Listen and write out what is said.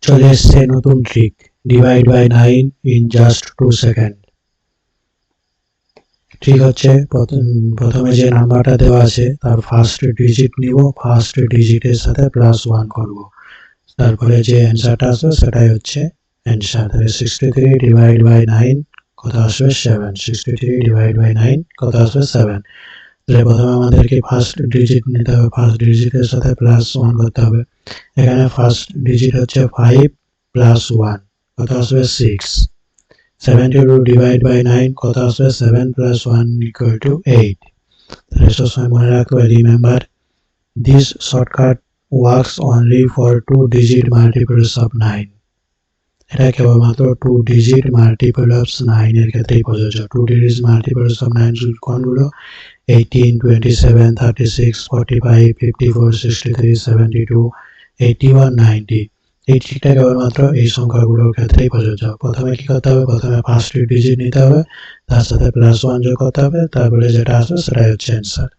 চলে এসছে নতুন trick, divide by 9 in just 2 second. ঠিক হচ্ছে, প্রথমে যে নাম্বারটা দেওয়া আছে তার ফার্স্ট ডিজিট নিব, ফার্স্ট ডিজিটের সাথে +1 করব, তারপরে যে অ্যান্সারটা আসবে সেটাই হচ্ছে অ্যান্সার। তাহলে 63 ডিভাইড বাই 9 কত আসবে 7। 63 ডিভাইড বাই 9 কত আসবে 7। তাহলে প্রথমে আমাদেরকে ফার্স্ট ডিজিট নিতে হবে, ফার্স্ট ডিজিটের সাথে +1 করতে হবে। এখানে ফার্স্ট ডিজিট হচ্ছে 5 + 1 কত আসবে 6। 72 ডিভাইড বাই 9 কত আসবে 7 + 1 = 8। তাহলে সবসময় মনে রাখতে হবে, remember this shortcut works only for 2 digit multiples of 9। এটা কেবলমাত্র 2 ডিজিট মাল্টিপল অফ 9 এর ক্ষেত্রেই প্রযোজ্য। 2 ডিজিট মাল্টিপলস অফ 9 কোনগুলো? 18, 27, 36, 45, 54, 63, 72, 81, 90। এই ট্রিকটা কেবলমাত্র এই সংখ্যাগুলোর ক্ষেত্রেই প্রযোজ্য। প্রথমে কি করতে হবে? প্রথমে ফার্স্ট ডিজিট নিতে হবে, তার সাথে +1 যোগ করতে হবে, তারপরে যেটা আসবে সেটাই হচ্ছে অ্যান্সার।